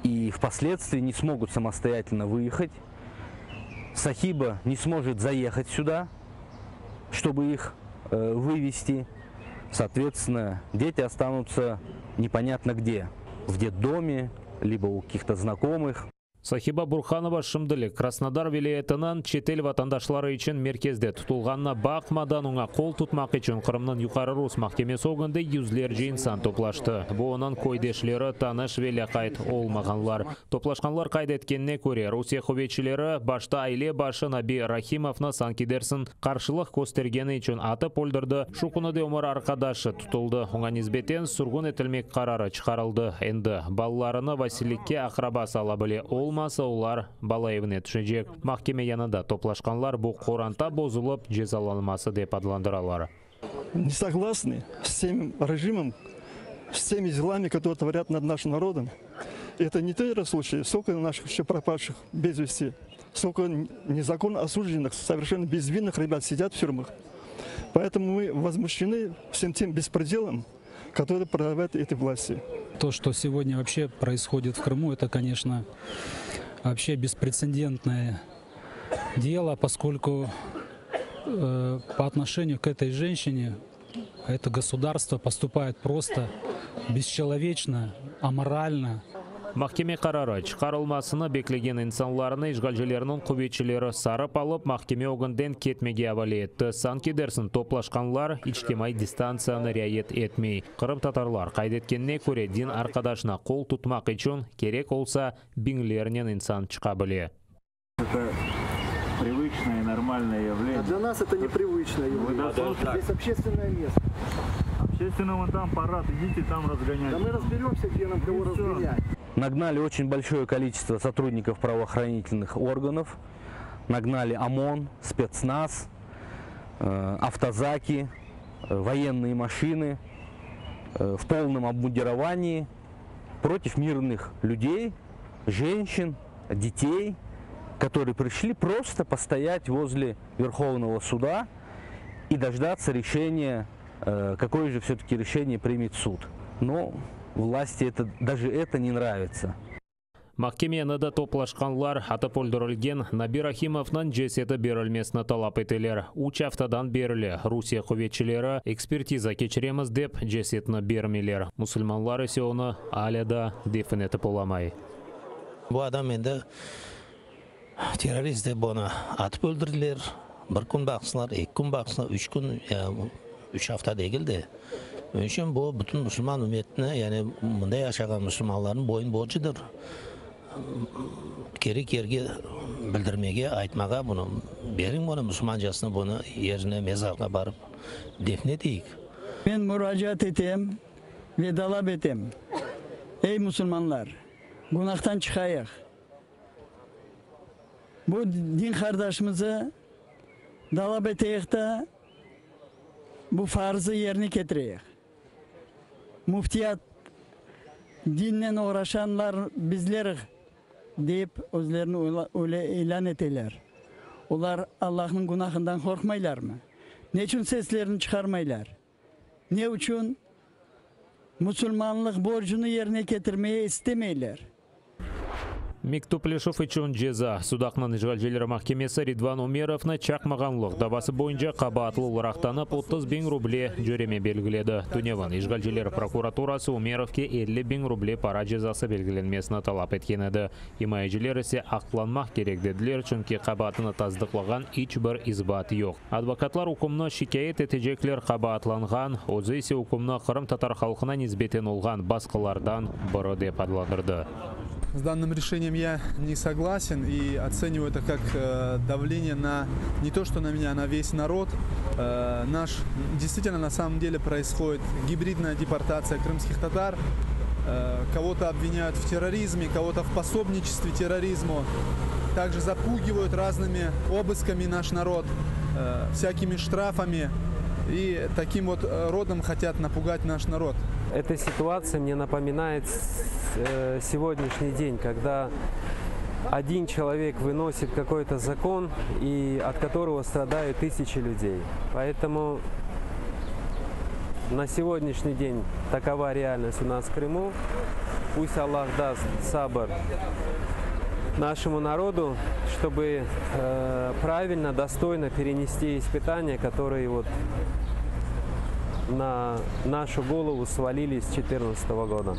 и впоследствии не смогут самостоятельно выехать. Сахиба не сможет заехать сюда, чтобы их вывести. Соответственно, дети останутся непонятно где, в детдоме, либо у каких-то знакомых. Сахиба Бурханова шымдылы Краснодар вилаятынан четел ватандашлары үшін меркезде тұтылғанына бақмадан оңа қол тұтмақ үшін Қырымның юқары Рус махкемесі оғынды юзлерже инсан топлашты. Бұл оның койдешлері таныш веле қайт олмағанлар. Топлашқанлар қайдеткеніне көре Русия ховечілері башта айле башы Наби Рахимовна санкидерсін қаршылық көстергені үшін атып олдырды. Шуқыныды өмір арқадашы тұтылды. Оңа низбетен сұрғын етілмек қарары шығарылды. Енді балаларыны Василикке ақрабасы ала біле olmasa ular bala evine düşecek. Mahkeme yanında toplaşkanlar bu Kur'an'ta bozulup cezalanması деп adlandıralar. Не согласны с тем режимом, с теми делами, которые творят над нашим народом. Это не тот случай, сколько наших еще пропавших без вести, сколько незаконно осужденных, совершенно безвинных ребят сидят в тюрьмах. Поэтому мы возмущены всем тем беспределом, который проявляют эти власти. То, что сегодня вообще происходит в Крыму, это, конечно, вообще беспрецедентное дело, поскольку по отношению к этой женщине это государство поступает просто бесчеловечно, аморально. Mahkeme kararı çıkarılmasını beklеген insanlarını işgalcilerinin kuvvetçileri sarıp alıp mahkeme oğundan ketmege havale etti. Sankedersin toplaşkanlar içtimai distansiyаны riayet etmey. Kırım tatarlar kaydetkenine göre din arkadaşına kol tutmak için gerek olsa binlerden insan çıkabile. Это привычное и нормальное явление. А для нас это непривычное явление. Здесь общественное место. Общественно вон там парад, идите там разгонять. Да мы разберемся, где нам кого разгонять. Нагнали очень большое количество сотрудников правоохранительных органов, нагнали ОМОН, спецназ, автозаки, военные машины в полном обмундировании против мирных людей, женщин, детей, которые пришли просто постоять возле Верховного суда и дождаться решения, какое же все-таки решение примет суд. Но власти даже это не нравится. Mahkemeni toplaşkanlar atıp öldürülgen Nabi Rahimov'nun cesedi berilmesini talap ettiler. 3 haftadan beri Rusiya kuvvetçileri ekspertiza geçiremiz dep cesetini bermeler. Müslümanlar ise onu hala da defin etip olamay. Bu adam endi terörist deb onu atıp öldürdüler. Bir kun baksınlar, 2 kun baksınlar, 3 gün, 3 hafta değildi. Onun için bu bütün Müslüman ümmetine, yani bunda yaşayan Müslümanların boyun borcudur. Gerek yerge bildirmege, aytmaga bunu verin, bunu Müslümancasını bunu yerine, mezarına barıp defnedeyik. Ben müracaat eteyim ve talep eteyim. Ey Müslümanlar, günahtan çıkayık. Bu din kardeşimizi talep eteyik de bu farzı yerine getireyik. Muftiyat dinle uğraşanlar bizler deyip özlerini öyle ilan ettiler. Onlar Allah'ın günahından korkmaylar mı? Ne için seslerini çıkarmaylar? Ne için Müslümanlık borcunu yerine getirmeye istemeyler? Мектуплешов için ceza. Судақның işgalcileri mahkemesi Ridvan Umerov'na çakmağanlıq davası boyunca qabatlı olarak tanıp 30.000 ruble jöreme belgiledi. Tunevan işgalcileri prokuraturası Umerov'ke 50.000 ruble para cezası belgilenmesini talap etken edi. Himayeciler ise aklanmak gerek dediler çünkü qabatını tasdiqlagan hiç bir izbat yok. Advokatlar hukumunu şikayet edecekler qabatlangan, o'zi ise hukumunu Kırım Tatar halkına nisbeten olgan басқалардан biri dep adlandırdı. С данным решением я не согласен и оцениваю это как давление на не то что на меня, на весь народ. Действительно на самом деле происходит гибридная депортация крымских татар. Кого-то обвиняют в терроризме, кого-то в пособничестве терроризму. Также запугивают разными обысками наш народ, всякими штрафами. И таким вот родом хотят напугать наш народ. Эта ситуация мне напоминает сегодняшний день, когда один человек выносит какой-то закон, и от которого страдают тысячи людей. Поэтому на сегодняшний день такова реальность у нас в Крыму. пусть Аллах даст сабр нашему народу, чтобы правильно, достойно перенести испытания, которые вот на нашу голову свалились с 2014 года.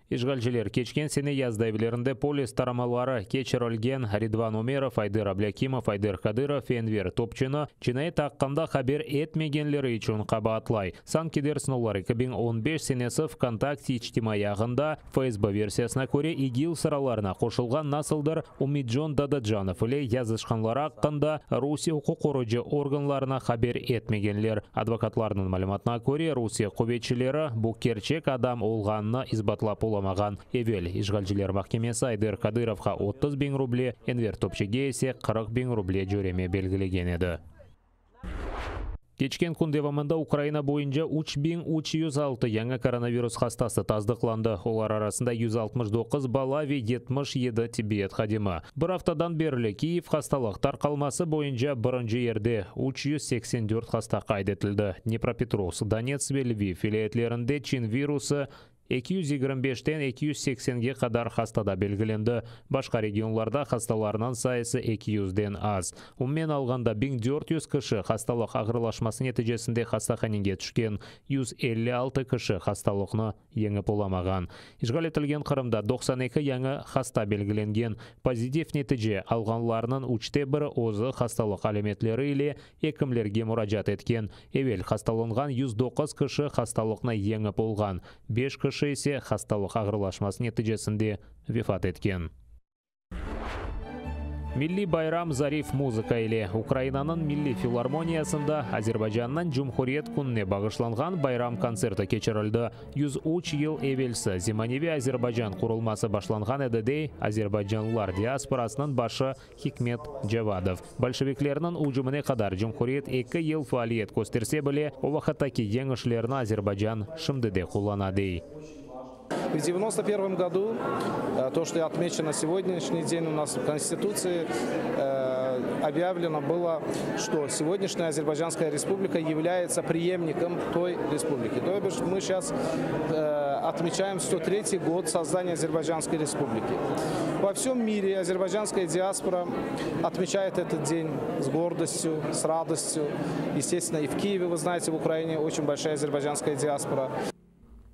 Ишгалчылар кечкен сене яздайбилеринде полис тарамалары кечирилген Ридван Умеров, Айдыр Аблякимов, Айдыр Кадыров, Энвер Топчыны чинайет аққанда хабер этмегенлері үчүн кабатлай. Санкидер сынулары 2015 сенесі ВКонтакте ичтимай ягында ФСБ версиясына көре ИГИЛ сыраларына қошылған насылдыр Умиджон Дададжанов иле язышқанлары аққанда Русия құқық қорғаушы органларына хабер этмегенлер. Адвокатларының мәліметіне көре Русия көбетчілері бұл керчек адам олғанына избатлап оламаған. Евел ишгалчылар махкемесі Айдыр Кадыровқа 30 000 рубле, Энвер Топчыге есе 40 000 рубле жүреме белгілеген еді. Кечкен күн девамында Украина бойынша 3306 яңа коронавирус хастасы таздықланды. Олар арасында 169 бала ве 77 тибет хадимы. Бір аптадан берлі Киев хасталық тарқалмасы бойынша бірінші ерде 384 хаста қайдетілді. Днепропетровск, Донецк ве Львив вилаятьлерінде чин вирусы 225-тен 280-ге қадар хастада белгіленді. Башқа регионларда хасталарынан сайысы 200-ден аз. Уммен алғанда 1400 кіші хасталық ағырлашмасы нәтижесінде хастаханеге түшкен, 156 кіші хасталықны еңіп оламаған. Ишғал етілген Қырымда 92 яңы хаста белгіленген. Позитив нәтиже алғанларының 3/1 озы хасталық алеметлері иле екімлерге мұражат еткен. Евел хасталынған 109 кіші хасталықны еңіп олған. 5 кіші есе хасталық ағырлашмасы нәтижесінде вефат еткен. Милли байрам Зариф музыка иле Украинаның милли филармониясында Азербайджаннан Жумхуриет күніне бағышланған байрам концерті кечірілді. 103 ел эвелсі Зиманеви Азербайджан құрылмасы башланған әдідей Азербайджанлар диаспорасының башы Хикмет Джавадов. Большевиклерінің ұжымыне қадар Жумхуриет 2 ел фаалиет көстерсе біле, о вақыттаки еңішлеріні Азербайджан шымдыде құланады. В 1991 году, то, что отмечено на сегодняшний день у нас в Конституции, объявлено было, что сегодняшняя Азербайджанская республика является преемником той республики. То есть мы сейчас отмечаем 103-й год создания Азербайджанской республики. Во всем мире азербайджанская диаспора отмечает этот день с гордостью, с радостью. Естественно, и в Киеве, вы знаете, в Украине очень большая азербайджанская диаспора.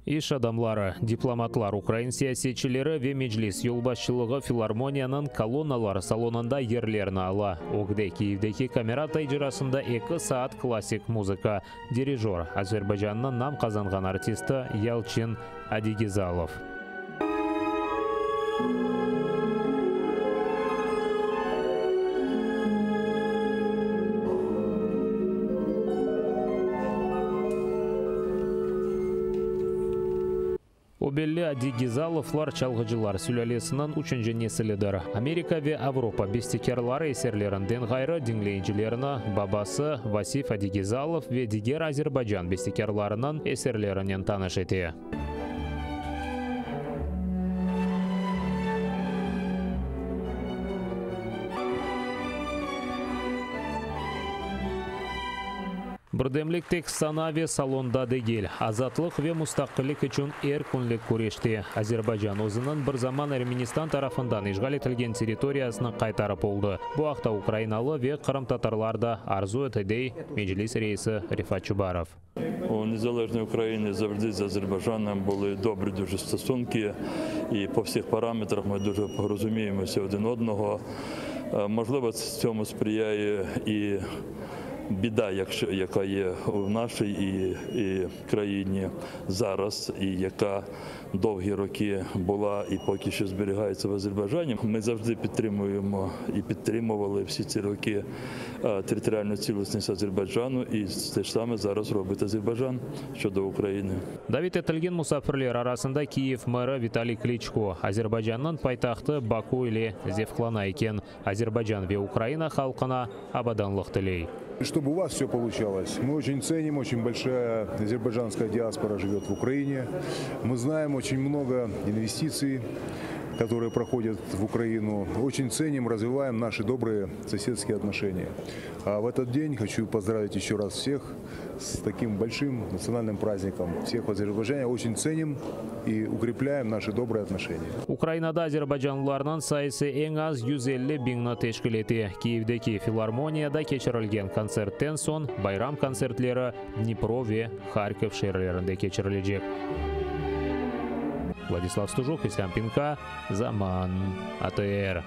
Иш адамлары, дипломатлар, украин саясетчілері ве меджлис юлбашчылығы филармонияның колонналар салонында ерлеріні ала. Огде Киевдеки камера тайжырасында 2 саат классик музыка. Дирижер Азербайджанның нам қазанған артисті Ялчин Адигизалов. Обелли Адигизаловлар чалғыжылар сүләлесінің үшінші неселедір. Америка ве Авропа бестекерлары есерлерінден ғайры деңлейіншілеріні бабасы Васиф Адигизалов ве дигер Азербайджан бестекерларының есерлерінен таныш ете. Бірдемлік тек санаве салонда дегел. Азатлық ве мұстақылық үшін күнлік көрешті. Азербайджан өзінің бір заман Арменистан тарафындан ишғал етілген территориясының қайтарып oldu. Бұл ақта Украиналы ве Қырым татарларда арзу етедей меджлис рейсі Рифат Чубаров. У незалежній Україні завжди з Азербайджаном були добрі дуже стосунки і по всіх параметрах ми дуже порозуміємося один одного. Можливо, цьому сприяє і біда, яка є в нашій країні зараз, і яка довгі роки була і поки що зберігається в Азербайджані. Ми завжди підтримуємо і підтримували всі ці роки територіальну цілісність Азербайджану, і те ж саме зараз робить Азербайджан щодо України. Давид етілген мұсафирлер арасында Киев мэрі Виталий Кличко, Азербайджанның пайтақты Баку или Зевклана екен. Азербайджан ве Украина халқына абаданлық тілей. Чтобы у вас все получалось. Мы очень ценим, очень большая азербайджанская диаспора живет в Украине. Мы знаем очень много инвестиций которые проходят в Украину. Очень ценим, развиваем наши добрые соседские отношения. А в этот день хочу поздравить еще раз всех с таким большим национальным праздником. Всех в Азербайджане очень ценим и укрепляем наши добрые отношения. Украинада азербайжанлыларның сайысы ең аз 150 бingni тешкил ете. Киевдеки филармонияда кечирилген концерттен соң байрам концертлері Днепро ве Харьков шәһәрләрендә кечириләчәк. Владислав Стужук, Ислам Пинка, Заман, АТР.